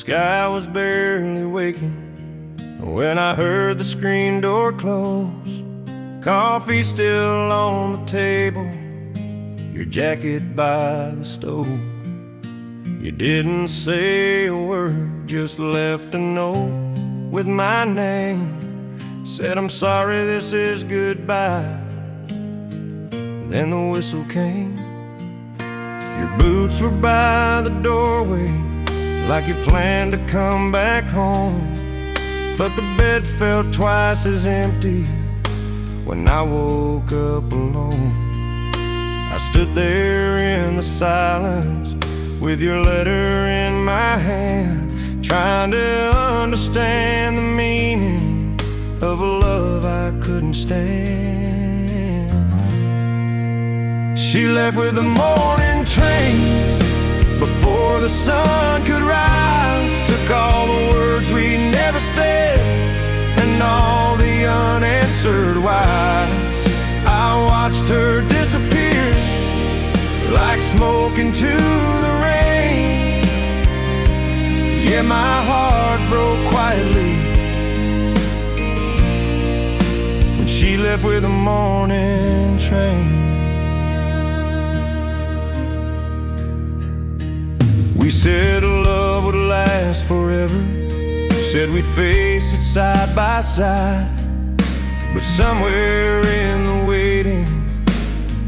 sky was barely waking when I heard the screen door close. Coffee still on the table, your jacket by the stove. You didn't say a word, just left a note with my name. Said, I'm sorry, this is goodbye. Then the whistle came. Your boots were by the doorway, like you planned to come back home. But the bed felt twice as empty when I woke up alone. I stood there in the silence with your letter in my hand, trying to understand the meaning of a love I couldn't stand. She left with the morning train before the sun could rise. Took all the words we never said and all the unanswered whys. I watched her disappear like smoke into the rain. Yeah, my heart broke quietly when she left with the morning train. We said love would last forever, said we'd face it side by side. But somewhere in the waiting,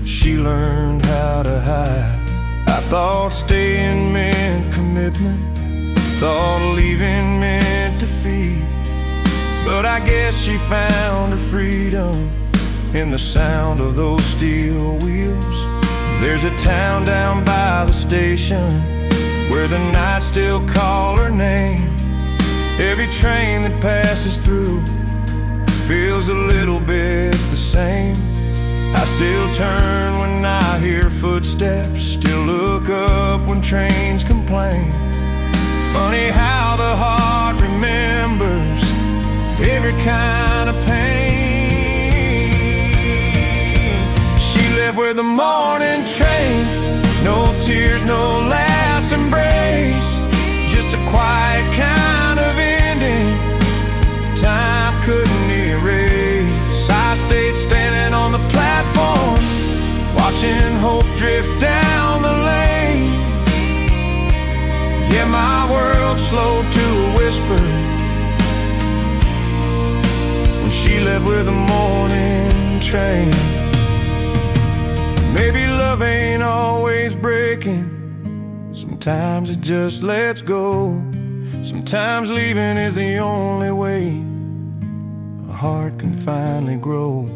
she learned how to hide. I thought staying meant commitment, thought leaving meant defeat. But I guess she found her freedom in the sound of those steel wheels. There's a town down by the station where the nights still call her name. Every train that passes through feels a little bit the same. I still turn when I hear footsteps, still look up when trains complain. Funny how the heart remembers every kind of pain. She left with the morning train, no tears, no last embrace, just a quiet kind of ending time couldn't erase. I stayed standing on the platform, watching hope drift down the lane. Yeah, my world slowed to a whisper when she left with the morning train. Maybe love ain't always breaking, sometimes it just lets go. Sometimes leaving is the only way a heart can finally grow.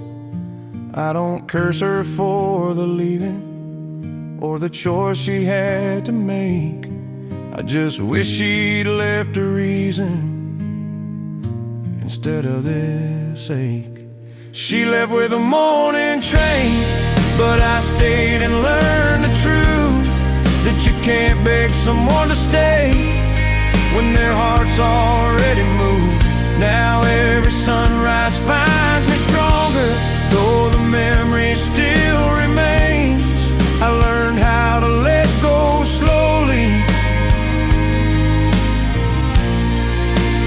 I don't curse her for the leaving or the choice she had to make. I just wish she'd left a reason instead of this ache. She left with a morning train, but I stayed and learned the truth that you can't beg someone to stay when their heart's already moved. Now every sunrise finds me stronger, though the memory still remains. I learned how to let go slowly,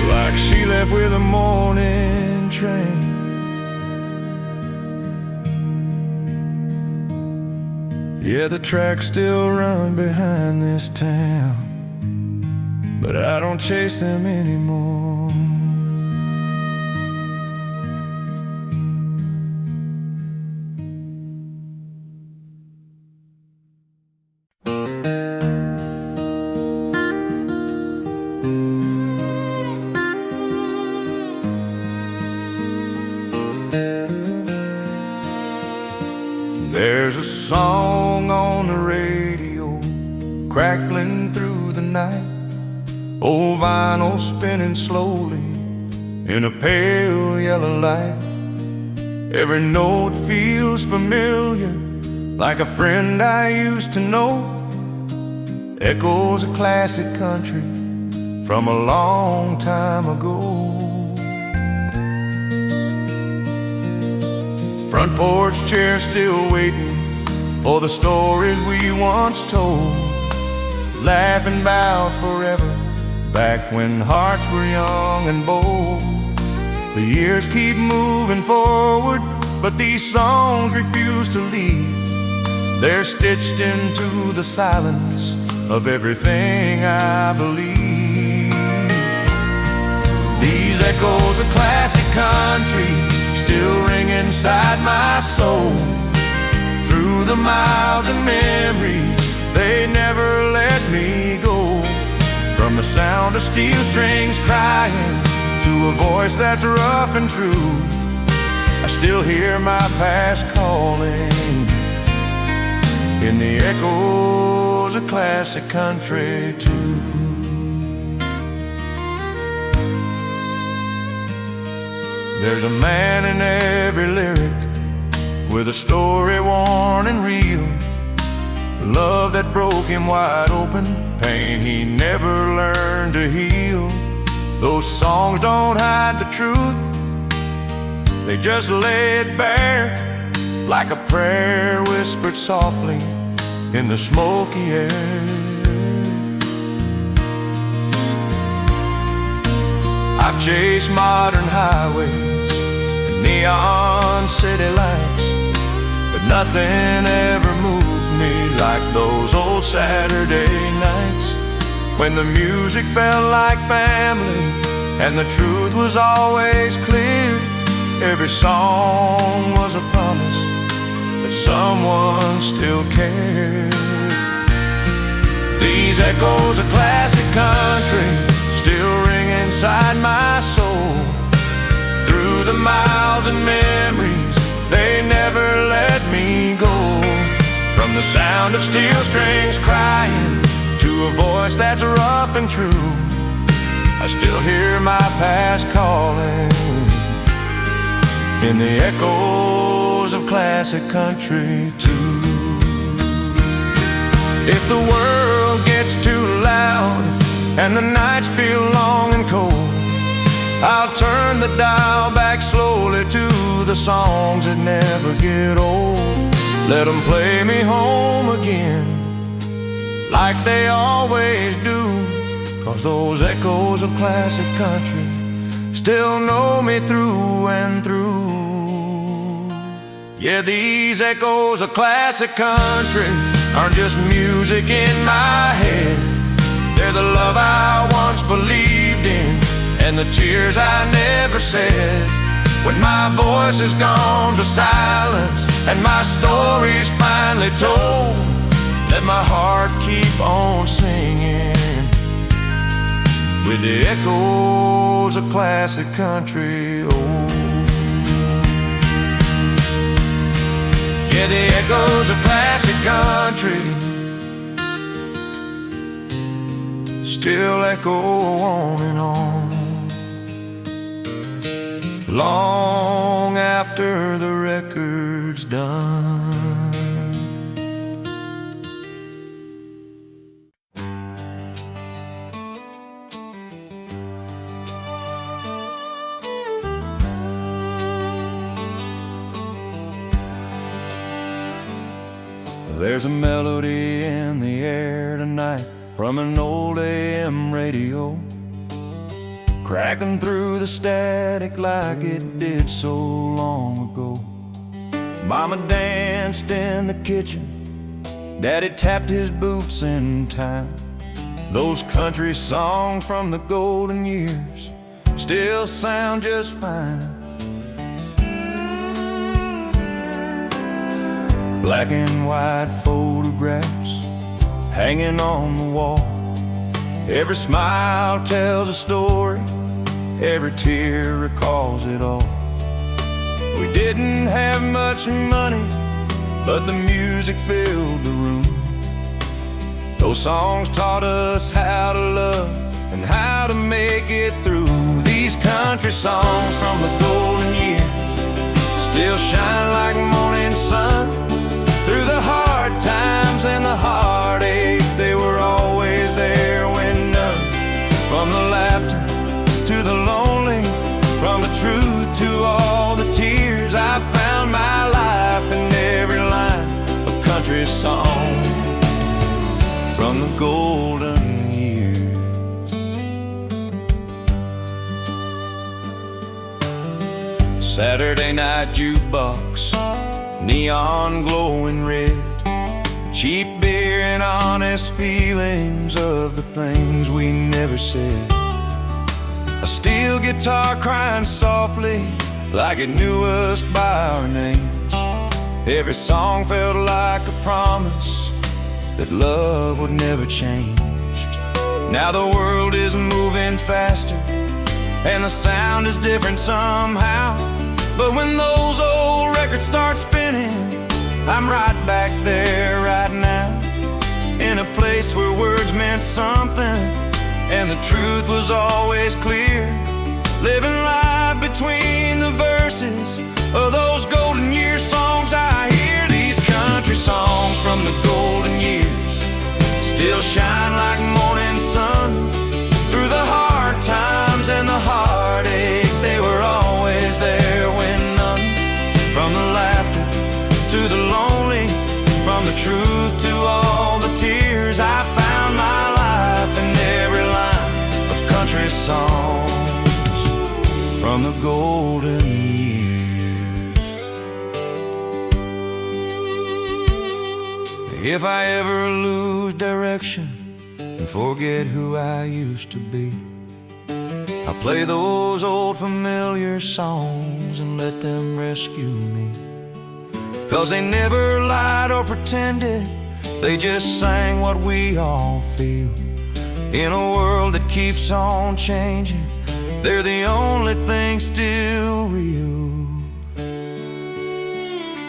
like she left with a morning train. Yeah, the tracks still run behind this town, but I don't chase them anymore. There's a song on the radio, crackling through the night. Old vinyl spinning slowly in a pale yellow light. Every note feels familiar, like a friend I used to know. Echoes of classic country from a long time ago. Front porch chair still waiting for the stories we once told, laughing about forever, back when hearts were young and bold. The years keep moving forward, but these songs refuse to leave. They're stitched into the silence of everything I believe. These echoes of classic country still ring inside my soul. Through the miles and memories, they never let me go. From the sound of steel strings crying to a voice that's rough and true, I still hear my past calling in the echoes of classic country too. There's a man in every lyric with a story worn and real. Love that broke him wide open, pain he never learned to heal. Those songs don't hide the truth, they just lay it bare, like a prayer whispered softly in the smoky air. I've chased modern highways and neon city lights, but nothing ever moved me like those old Saturday nights, when the music felt like family and the truth was always clear. Every song was a promise that someone still cared. These echoes of classic country still ring inside my soul. Through the miles and memories, they never let me go. From the sound of steel strings crying to a voice that's rough and true, I still hear my past calling in the echoes of classic country too. If the world gets too loud and the nights feel long and cold, I'll turn the dial back slowly to the songs that never get old. Let them play me home again like they always do, 'cause those echoes of classic country still know me through and through. Yeah, these echoes of classic country aren't just music in my head. They're the love I once believed in and the tears I never said. When my voice is gone to silence and my story's finally told, let my heart keep on singing with the echoes of classic country. Oh, yeah, the echoes of classic country still echo on and on, long after the record's done. There's a melody in the air tonight from an old AM radio, cracking through the static like it did so long ago. Mama danced in the kitchen, Daddy tapped his boots in time. Those country songs from the golden years still sound just fine. Black and white photographs hanging on the wall. Every smile tells a story, every tear recalls it all. We didn't have much money, but the music filled the room. Those songs taught us how to love and how to make it through. These country songs from the golden years still shine like morning sun. Through the hard times and the heartache, they were always there when none. From the laughter to the lonely, from the truth to all the tears, I found my life in every line of country song from the golden years. Saturday night jukebox, neon glowing red, cheap beer and honest feelings of the things we never said. A steel guitar crying softly like it knew us by our names. Every song felt like a promise that love would never change. Now the world is moving faster and the sound is different somehow, but when those old records start spinning, I'm right back there right now, in a place where words meant something and the truth was always clear. Living life between the verses of those golden year songs I hear. These country songs from the golden years still shine like morning sun. Through the hard times and the heartache, they were always there when none. From the laughter to the lonely, from the truth to all the tears, I found my life in every line of country songs from the golden years. If I ever lose direction and forget who I used to be, I'll play those old familiar songs and let them rescue me. 'Cause they never lied or pretended, they just sang what we all feel. In a world that keeps on changing, they're the only thing still real.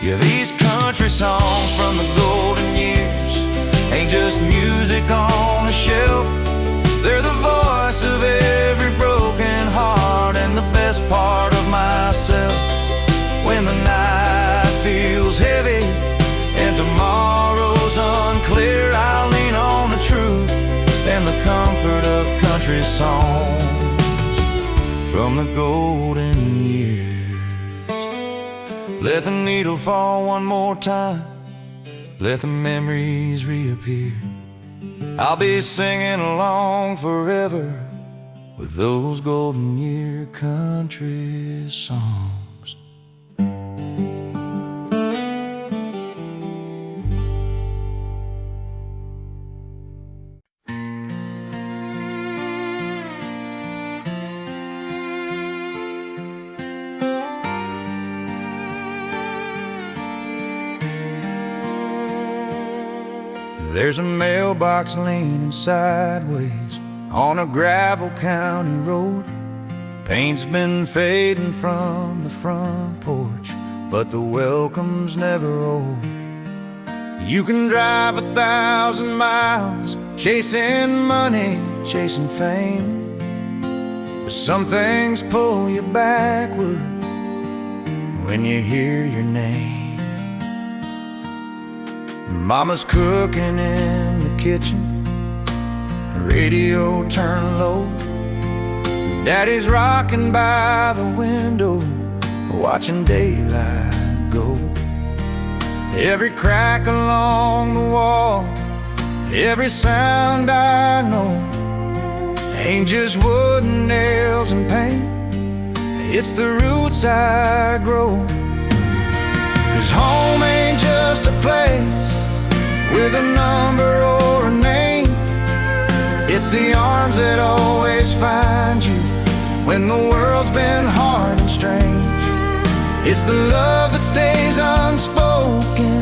Yeah, these country songs from the golden years ain't just music on a shelf. They're the voice of every broken heart and the best part of myself. When the night feels heavy and tomorrow's unclear, I'll lean on the truth and the comfort of country songs from the golden years. Let the needle fall one more time, let the memories reappear. I'll be singing along forever with those golden year country songs. There's a mailbox leaning sideways on a gravel county road. Paint's been fading from the front porch, but the welcome's never old. You can drive 1,000 miles chasing money, chasing fame, but some things pull you backward when you hear your name. Mama's cooking in the kitchen, radio turned low. Daddy's rocking by the window, watching daylight go. Every crack along the wall, every sound I know, ain't just wood and nails and paint, it's the roots I grow. 'Cause home ain't just a place with a number or a name, it's the arms that always find you when the world's been hard and strange. It's the love that stays unspoken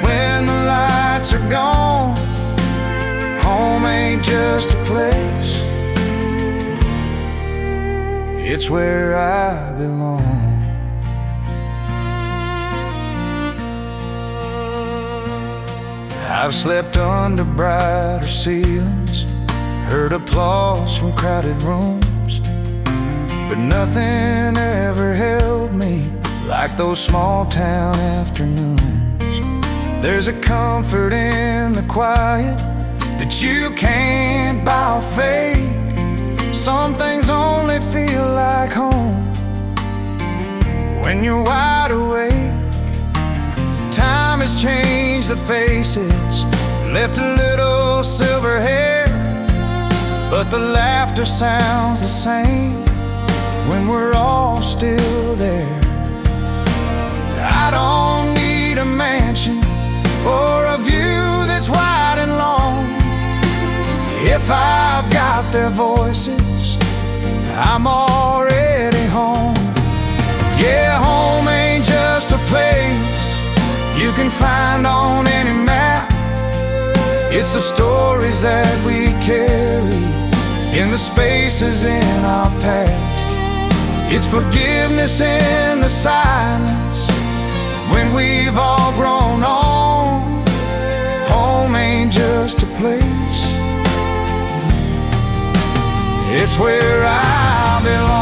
when the lights are gone. Home ain't just a place, it's where I belong. I've slept under brighter ceilings, heard applause from crowded rooms, but nothing ever held me like those small town afternoons. There's a comfort in the quiet that you can't buy or fake. Some things only feel like home when you're wide awake. Time has changed the faces, left a little silver hair, but the laughter sounds the same. when we're all still there. I don't need a mansion or a view that's wide and long. If I've got their voices, I'm already home. Yeah, home ain't just a place you can find on any map. It's the stories that we carry in the spaces in our past. It's forgiveness in the silence when we've all grown on. Home ain't just a place, it's where I belong.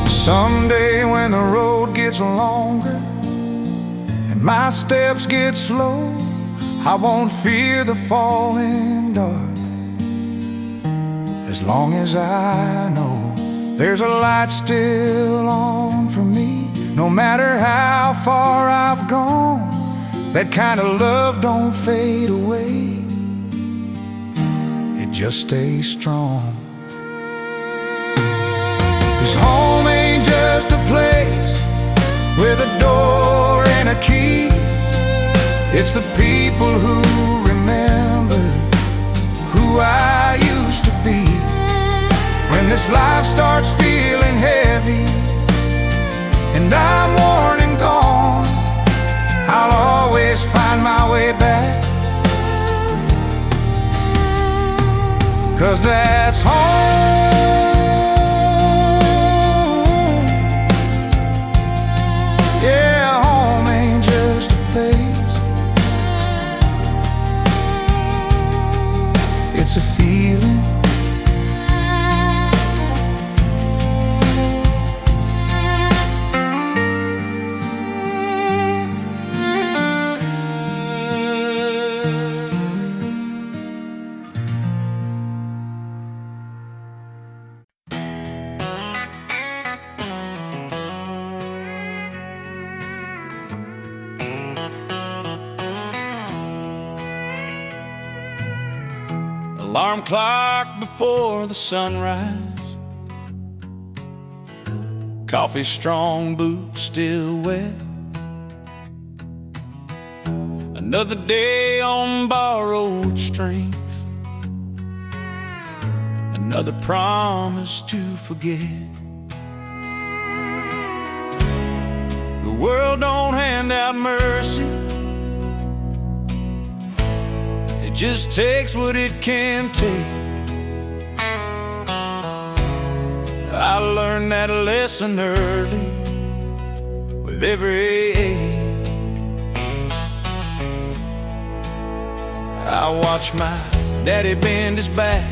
Someday when the road gets longer and my steps get slow, I won't fear the falling dark, as long as I know there's a light still on for me. No matter how far I've gone, that kind of love don't fade away, it just stays strong. 'Cause home ain't just a place with a door and a key. It's the people who remember who I used to be. When this life starts feeling heavy and I'm worn and gone, I'll always find my way back, 'cause that's home. Yeah, home ain't just a place, it's a feeling. Alarm clock before the sunrise, coffee strong, boots still wet. Another day on borrowed strength, another promise to forget. The world don't hand out mercy, it just takes what it can take. I learned that lesson early with every ache. I watched my daddy bend his back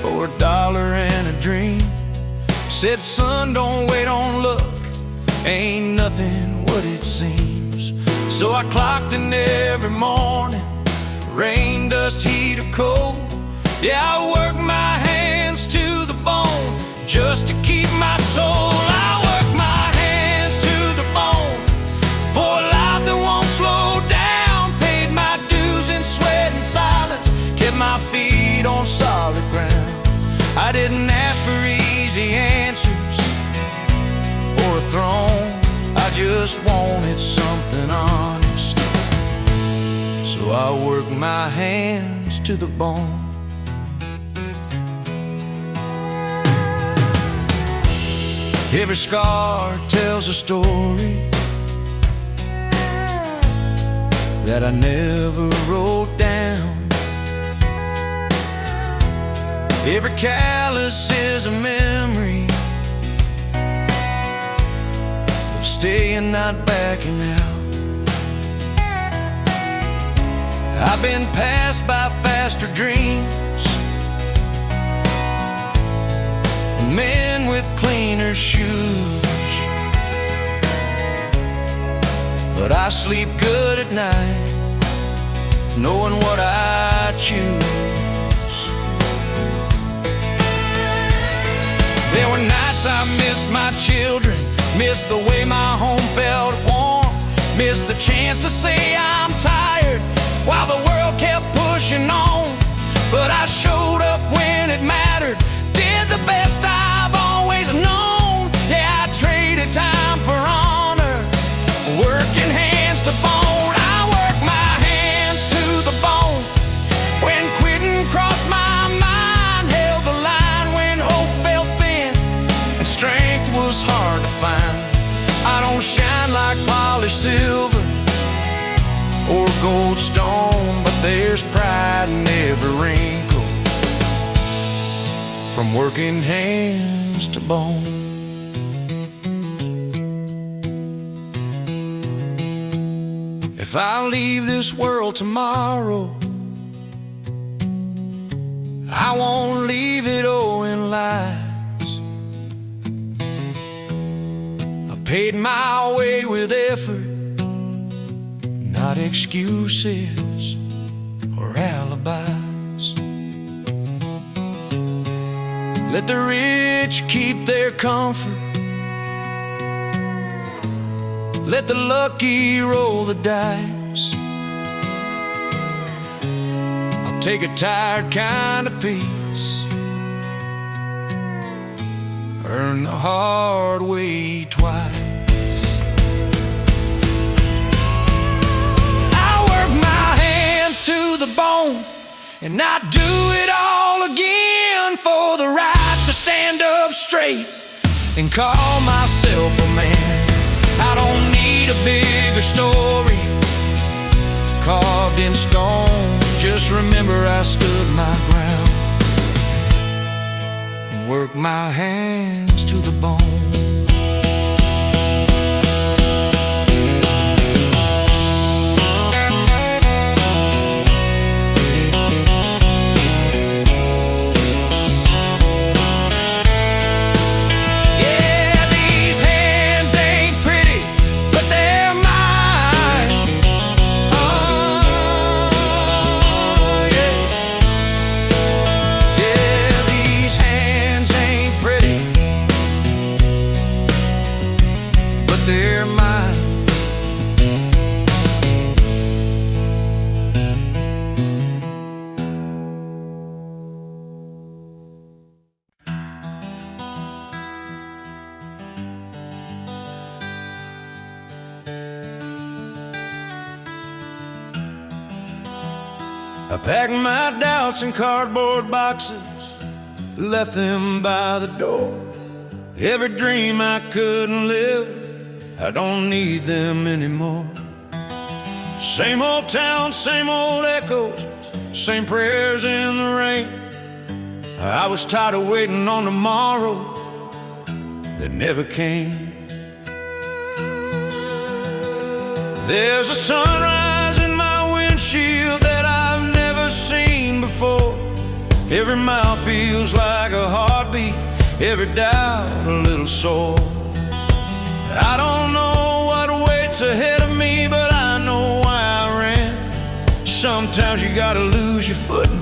for $1 and a dream. Said, son, don't wait on luck, ain't nothing what it seems. So I clocked in every morning, rain, dust, heat, or cold. Yeah, I work my hands to the bone just to keep my soul. I work my hands to the bone for a life that won't slow down. Paid my dues in sweat and silence, kept my feet on solid ground. I didn't ask for easy answers or a throne, I just wanted something honest. So I work my hands to the bone. Every scar tells a story that I never wrote down. Every callous is a memory of staying, not backing out. I've been passed by faster dreams and men with cleaner shoes, but I sleep good at night knowing what I choose. There were nights I missed my children, missed the way my home felt Missed the chance to say I'm tired while the world kept pushing on. But I showed up when it mattered, did the best I've always known. Yeah, I traded time for honor, working hands to bone. I work my hands to the bone when quitting crossed my mind. Held the line when hope felt thin and strength was hard to find. I don't shine like polished silver or gold stone, but there's pride in every wrinkle, from working hands to bone. If I leave this world tomorrow, I won't leave it owing lies. I paid my way with effort, not excuses or alibis. Let the rich keep their comfort, let the lucky roll the dice. I'll take a tired kind of peace, earn the hard way twice. To the bone, and I do it all again for the right to stand up straight and call myself a man. I don't need a bigger story carved in stone. Just remember I stood my ground and worked my hands to the bone. I packed my doubts in cardboard boxes, left them by the door. Every dream I couldn't live, I don't need them anymore. Same old town, same old echoes, same prayers in the rain. I was tired of waiting on tomorrow that never came. There's a sunrise in my windshield that I've never seen before. Every mile feels like a heartbeat, every doubt a little sore. I don't know what waits ahead of me, but I know why I ran. Sometimes you gotta lose your footing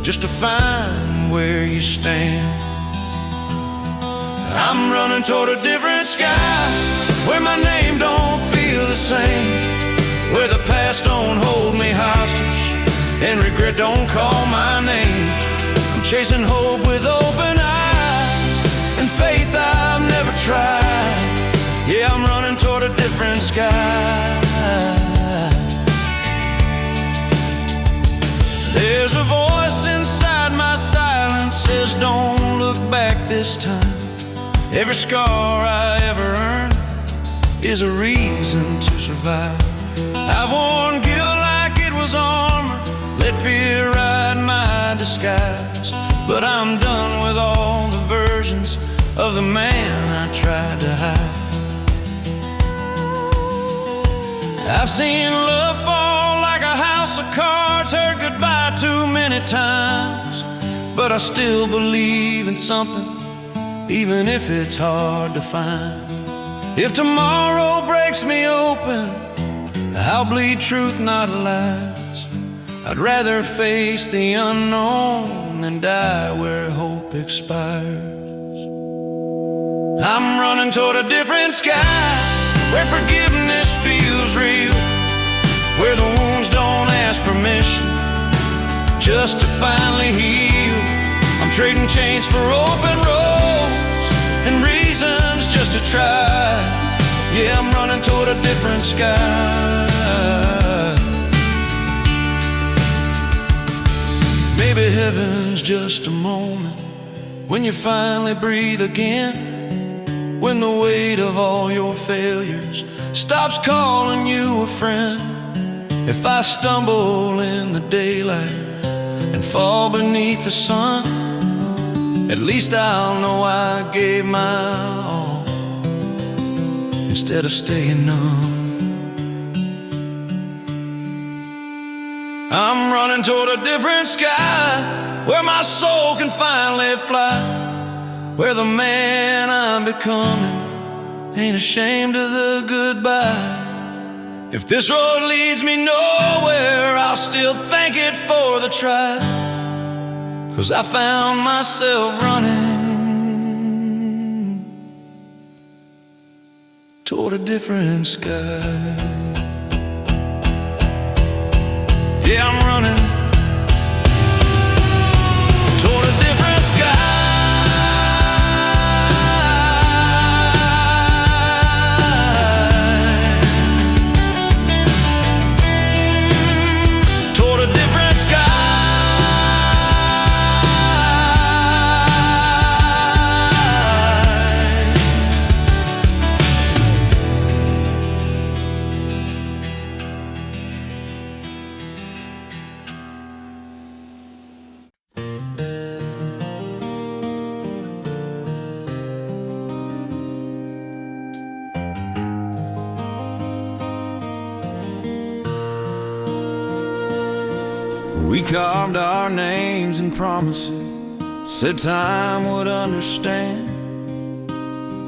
just to find where you stand. I'm running toward a different sky, where my name don't feel the same, where the past don't hold me hostage and regret don't call my name. I'm chasing hope with open eyes and faith I've never tried. Yeah, I'm running toward a different sky. There's a voice inside my silence says don't look back this time. Every scar I ever earned is a reason to survive. I've worn guilt like it was armor, let fear ride my disguise. But I'm done with all the versions of the man I tried to hide. I've seen love fall like a house of cards, heard goodbye too many times, but I still believe in something, even if it's hard to find. If tomorrow breaks me open, I'll bleed truth, not lies. I'd rather face the unknown than die where hope expires. I'm running toward a different sky, where forgiveness feels real. where the wounds don't ask permission just to finally heal. I'm trading chains for open roads and reasons just to try. Yeah, I'm running toward a different sky. Maybe heaven's just a moment when you finally breathe again, when the weight of all your failures stops calling you a friend. If I stumble in the daylight and fall beneath the sun, at least I'll know I gave my all instead of staying numb. I'm running toward a different sky, where my soul can finally fly, where the man I'm becoming ain't ashamed of the goodbye. If this road leads me nowhere, I'll still thank it for the try, 'cause I found myself running toward a different sky. Yeah, I'm running toward a different sky. Toward a different sky. We carved our names and promises, said time would understand,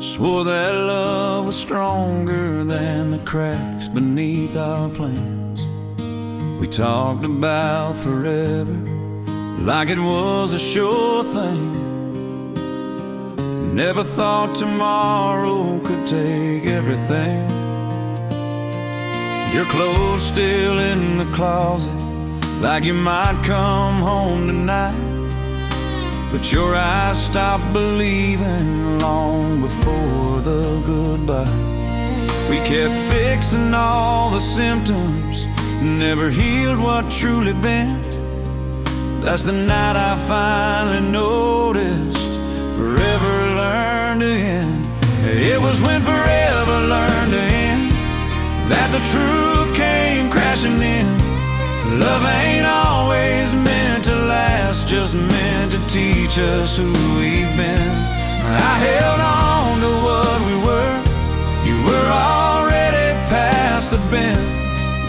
swore that love was stronger than the cracks beneath our plans. We talked about forever like it was a sure thing. Never thought tomorrow could take everything. Your clothes still in the closet, like you might come home tonight, but your eyes stopped believing long before the goodbye. We kept fixing all the symptoms, never healed what truly bent. That's the night I finally noticed forever learned to end. It was when forever learned to end that the truth came crashing in. Love ain't always meant to last, just meant to teach us who we've been. I held on to what we were, you were already past the bend.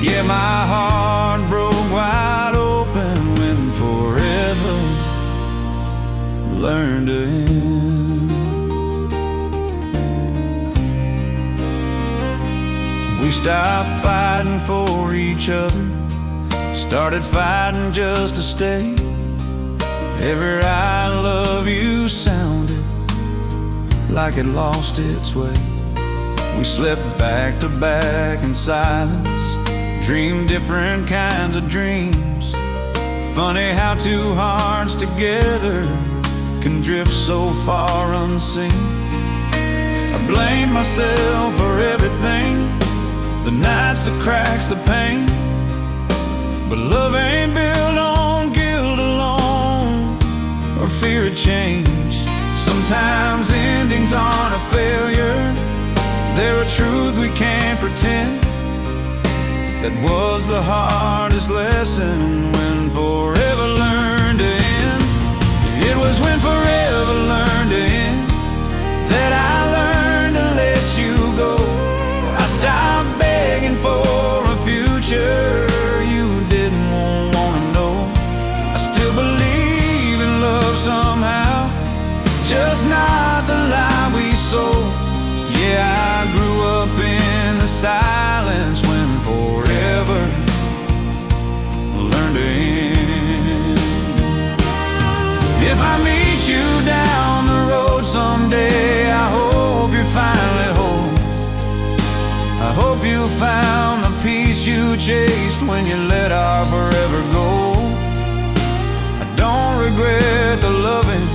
Yeah, my heart broke wide open when forever learned to end. We stopped fighting for each other, started fighting just to stay. Every I love you sounded like it lost its way. We slept back to back in silence, dreamed different kinds of dreams. Funny how two hearts together can drift so far unseen. I blame myself for everything, the nights, the cracks, the pain. But love ain't built on guilt alone or fear of change. Sometimes endings aren't a failure, they're a truth we can't pretend. That was the hardest lesson, when forever learned to end. It was when forever learned to end that I learned to let you go. I stopped begging for a future somehow, just not the lie we sold. Yeah, I grew up in the silence when forever learned to end. If I meet you down the road someday, I hope you're finally home. I hope you found the peace you chased when you let our forever go. I don't regret the loving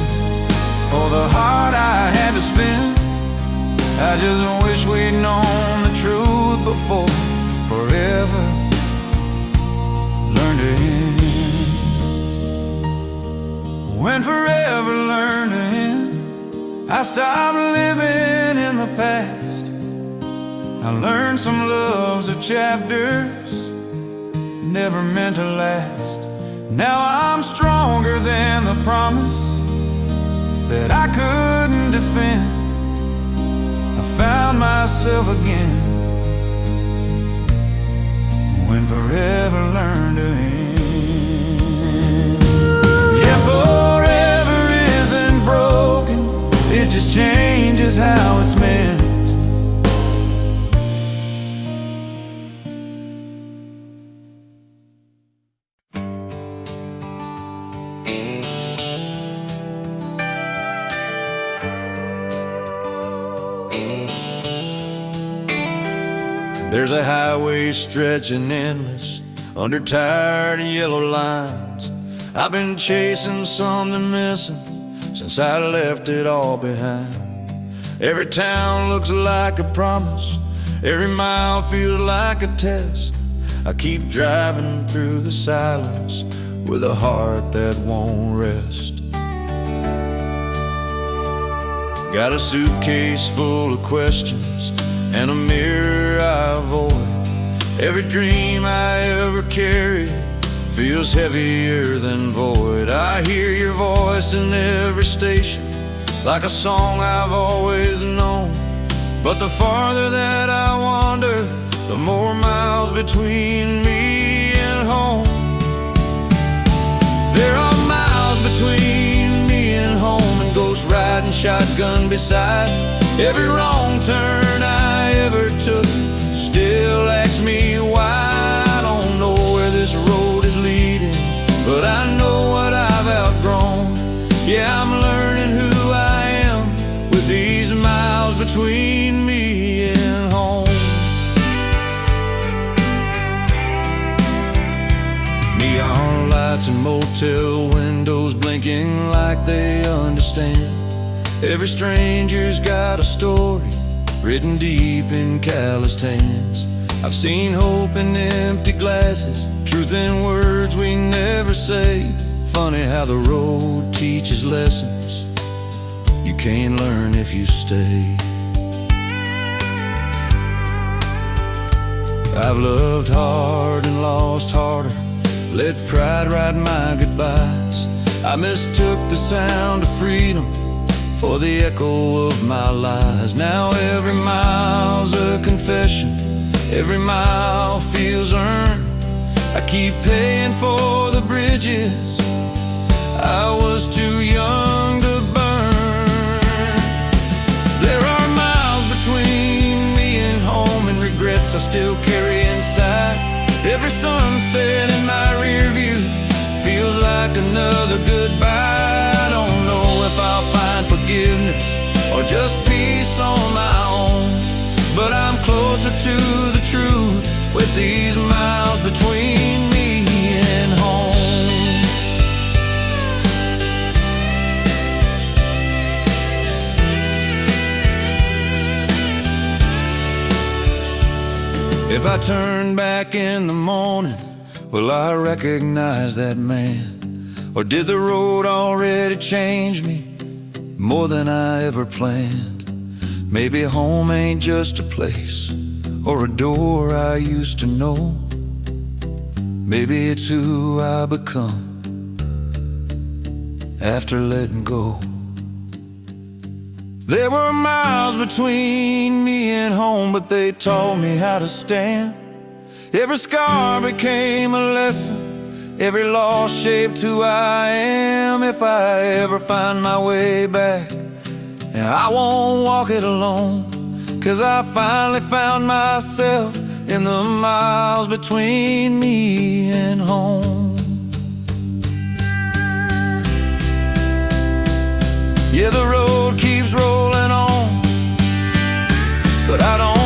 or the heart I had to spend. I just wish we'd known the truth before forever learned to end. When forever learned to end, I stopped living in the past. I learned some loves are chapters never meant to last. Now I'm stronger than the promise that I couldn't defend. I found myself again when forever learned to end. Yeah, forever isn't broken, it just changes how it's meant. There's a highway stretching endless under tired and yellow lines. I've been chasing something missing since I left it all behind. Every town looks like a promise, every mile feels like a test. I keep driving through the silence with a heart that won't rest. Got a suitcase full of questions and a mirror I avoid. Every dream I ever carried feels heavier than void. I hear your voice in every station, like a song I've always known. But the farther that I wander, the more miles between me and home. There are miles between me and home, and ghost riding shotgun beside. Every wrong turn I ever took still asks me why. I don't know where this road is leading, but I know what I've outgrown. Yeah, I'm learning who I am with these miles between me and home. Neon lights and motel windows blinking like they understand. Every stranger's got a story written deep in calloused hands. I've seen hope in empty glasses, truth in words we never say. Funny how the road teaches lessons you can't learn if you stay. I've loved hard and lost harder, let pride write my goodbyes. I mistook the sound of freedom for the echo of my lies. Now every mile's a confession, every mile feels earned. I keep paying for the bridges I was too young to burn. There are miles between me and home, and regrets I still carry inside. Every sunset in my rear view feels like another goodbye. I don't know if I'll find forgiveness or just peace on my own, but I'm closer to the truth with these miles between me and home. If I turn back in the morning, will I recognize that man? Or did the road already change me more than I ever planned? Maybe home ain't just a place or a door I used to know. Maybe it's who I become after letting go. There were miles between me and home, but they taught me how to stand. Every scar became a lesson, every loss shaped who I am. If I ever find my way back, I won't walk it alone, 'cause I finally found myself in the miles between me and home. Yeah, the road keeps rolling on, but I don't